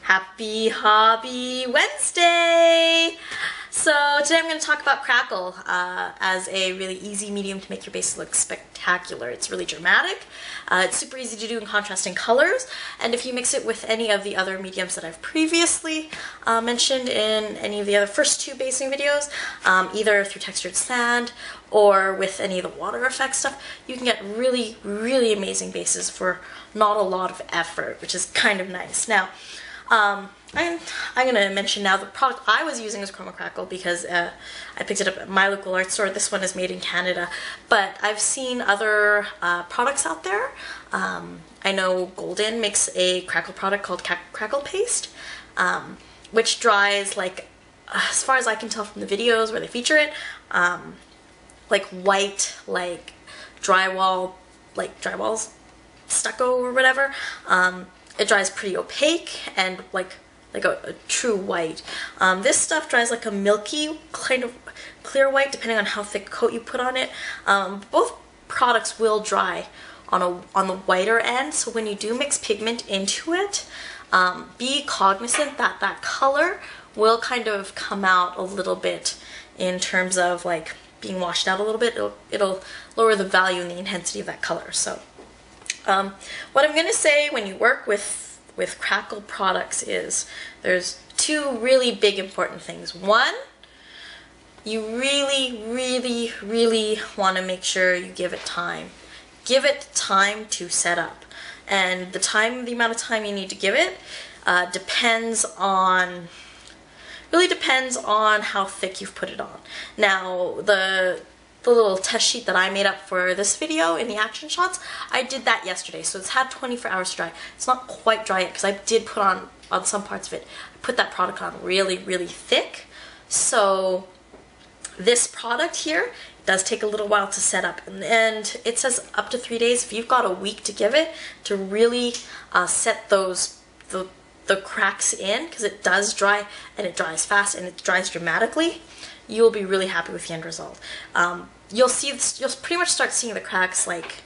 Happy Hobby Wednesday! So today I'm going to talk about Crackle as a really easy medium to make your base look spectacular. It's really dramatic, it's super easy to do in contrasting colors, and if you mix it with any of the other mediums that I've previously mentioned in any of the other first two basing videos, either through textured sand or with any of the water effect stuff, you can get really, really amazing bases for not a lot of effort, which is kind of nice. Now, I'm going to mention now the product I was using is Kroma Crackle because I picked it up at my local art store. This one is made in Canada, but I've seen other products out there. I know Golden makes a crackle product called Crackle Paste, which dries like, as far as I can tell from the videos where they feature it, like white, like drywall, stucco or whatever. It dries pretty opaque and like a true white. This stuff dries like a milky kind of clear white depending on how thick coat you put on it. Both products will dry on the whiter end, so when you do mix pigment into it, be cognizant that that color will kind of come out a little bit in terms of like being washed out a little bit. It'll lower the value and the intensity of that color. So what I'm going to say when you work with Crackle products is there's two really big important things. One, you really, really, really want to make sure you give it time. Give it time to set up. And the amount of time you need to give it really depends on how thick you've put it on. Now, the little test sheet that I made up for this video in the action shots, I did that yesterday, so it's had 24 hours to dry. It's not quite dry yet because I did put on some parts of it, I put that product on really, really thick. So this product here does take a little while to set up, and it says up to 3 days. If you've got a week to give it to really set the cracks in, because it does dry and it dries fast and it dries dramatically, you'll be really happy with the end result. You'll pretty much start seeing the cracks like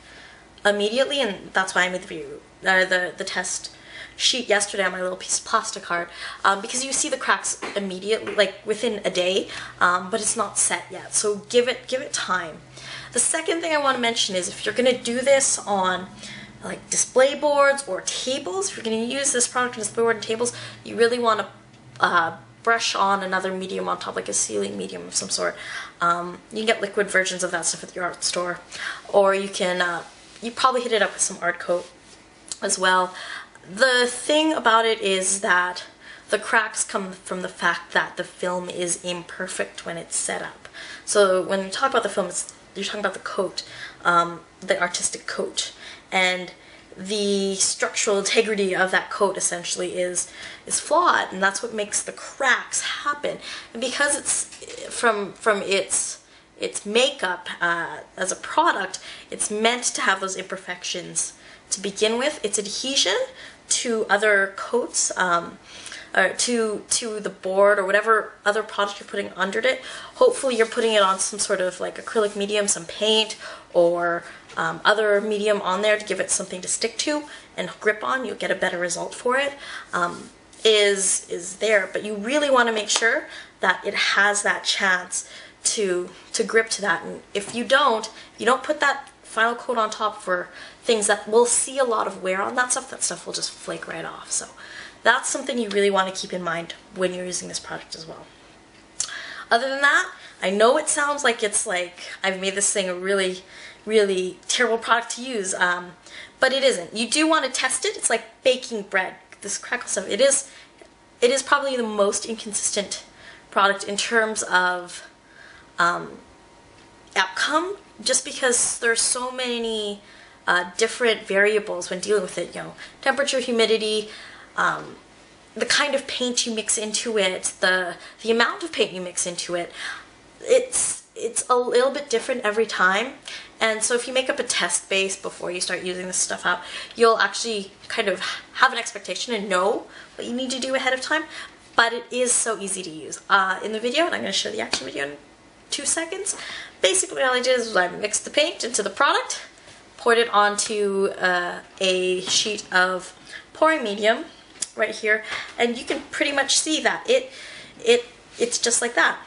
immediately, and that's why I made the test sheet yesterday on my little piece of plastic card, because you see the cracks immediately, like within a day, but it's not set yet. So give it time. The second thing I want to mention is if you're going to do this on like display boards or tables, if you're going to use this product on display board and tables, you really want to brush on another medium on top, like a sealing medium of some sort. You can get liquid versions of that stuff at your art store, or you can you probably hit it up with some art coat as well. The thing about it is that the cracks come from the fact that the film is imperfect when it's set up. So when you talk about the film, you're talking about the coat, the artistic coat, and the structural integrity of that coat essentially is flawed, and that's what makes the cracks happen. And because it's from its makeup as a product, it's meant to have those imperfections to begin with. Its adhesion to other coats, or to the board or whatever other product you're putting under it. Hopefully you're putting it on some sort of like acrylic medium, some paint, or other medium on there to give it something to stick to and grip on. You'll get a better result for it. Is there, but you really want to make sure that it has that chance to grip to that. And if you don't put that final coat on top for things that will see a lot of wear on that stuff will just flake right off. So that's something you really want to keep in mind when you're using this product as well. Other than that, I know it sounds like it's like I've made this thing a really, really terrible product to use, but it isn't. You do want to test it. It's like baking bread. This Crackle stuff, it is probably the most inconsistent product in terms of outcome, just because there's so many different variables when dealing with it. You know, temperature, humidity, the kind of paint you mix into it, the amount of paint you mix into it. It's a little bit different every time, and so if you make up a test base before you start using this stuff out, you'll actually kind of have an expectation and know what you need to do ahead of time. But it is so easy to use. In the video, and I'm going to show the action video in 2 seconds, basically all I did is I mixed the paint into the product, poured it onto a sheet of pouring medium, right here, and you can pretty much see that it's just like that.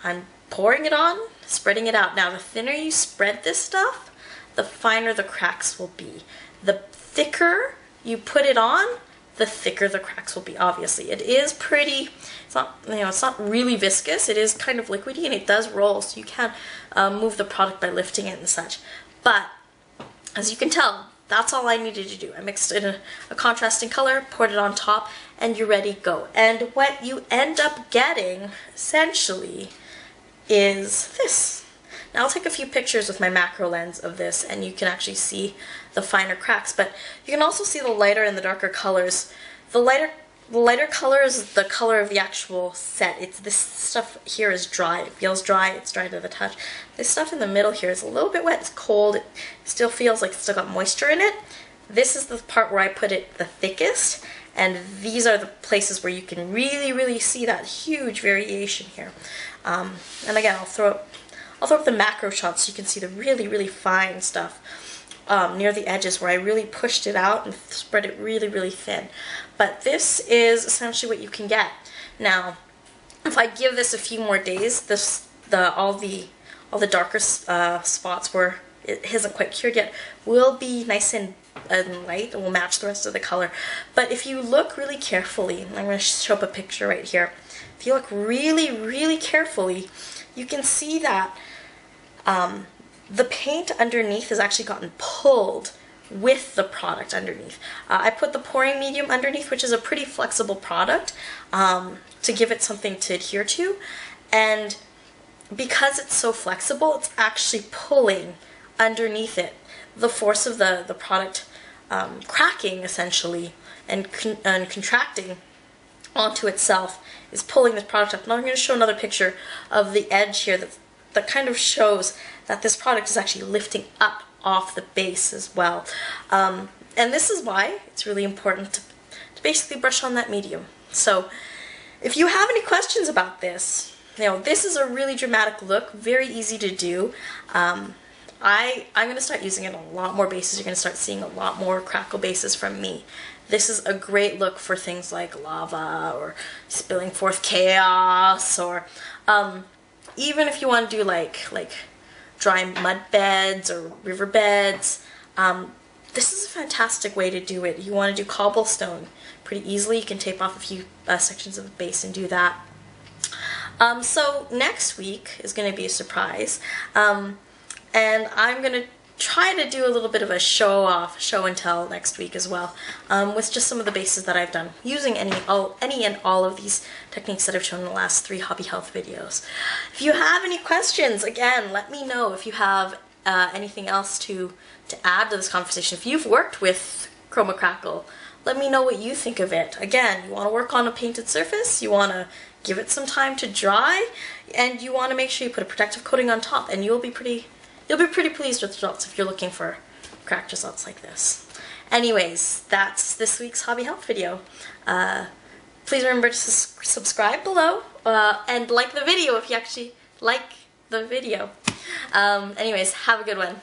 I'm pouring it on, spreading it out. Now the thinner you spread this stuff, the finer the cracks will be. The thicker you put it on, the thicker the cracks will be. Obviously, it is pretty. It's not, it's not really viscous. It is kind of liquidy, and it does roll, so you can move the product by lifting it and such. But as you can tell, that's all I needed to do. I mixed in a contrasting color, poured it on top, and you're ready to go. And what you end up getting, essentially, is this. Now I'll take a few pictures with my macro lens of this, and you can actually see the finer cracks, but you can also see the lighter and the darker colors. The lighter color is the color of the actual set. This stuff here is dry. It feels dry. It's dry to the touch. This stuff in the middle here is a little bit wet. It's cold. It still feels like it's still got moisture in it. This is the part where I put it the thickest, and these are the places where you can really, really see that huge variation here. And again, I'll throw up the macro shots so you can see the really, really fine stuff near the edges where I really pushed it out and spread it really, really thin. But this is essentially what you can get. Now, if I give this a few more days, all the darker spots where it isn't quite cured yet will be nice and light and will match the rest of the color. But if you look really carefully, I'm going to show up a picture right here. If you look really, really carefully, you can see that the paint underneath has actually gotten pulled with the product underneath. I put the pouring medium underneath, which is a pretty flexible product, to give it something to adhere to. And because it's so flexible, it's actually pulling underneath it. The force of the product cracking, essentially, and contracting onto itself is pulling this product up. Now I'm going to show another picture of the edge here that kind of shows that this product is actually lifting up off the base as well. And this is why it's really important to basically brush on that medium. So if you have any questions about this, this is a really dramatic look, very easy to do. I'm going to start using it on a lot more bases. You're going to start seeing a lot more crackle bases from me. This is a great look for things like lava or spilling forth chaos, or even if you want to do like dry mud beds or river beds. This is a fantastic way to do it. You want to do cobblestone pretty easily. You can tape off a few sections of the base and do that. So next week is going to be a surprise. And I'm going to try to do a little bit of a show and tell next week as well, with just some of the bases that I've done, using any and all of these techniques that I've shown in the last 3 hobby health videos. If you have any questions, again, let me know. If you have anything else to add to this conversation, if you've worked with Kroma Crackle, let me know what you think of it. Again, you want to work on a painted surface, you want to give it some time to dry, and you want to make sure you put a protective coating on top, and you'll be pretty pleased with the results if you're looking for cracked results like this. Anyways, that's this week's hobby health video. Please remember to subscribe below and like the video if you actually like the video. Anyways, have a good one.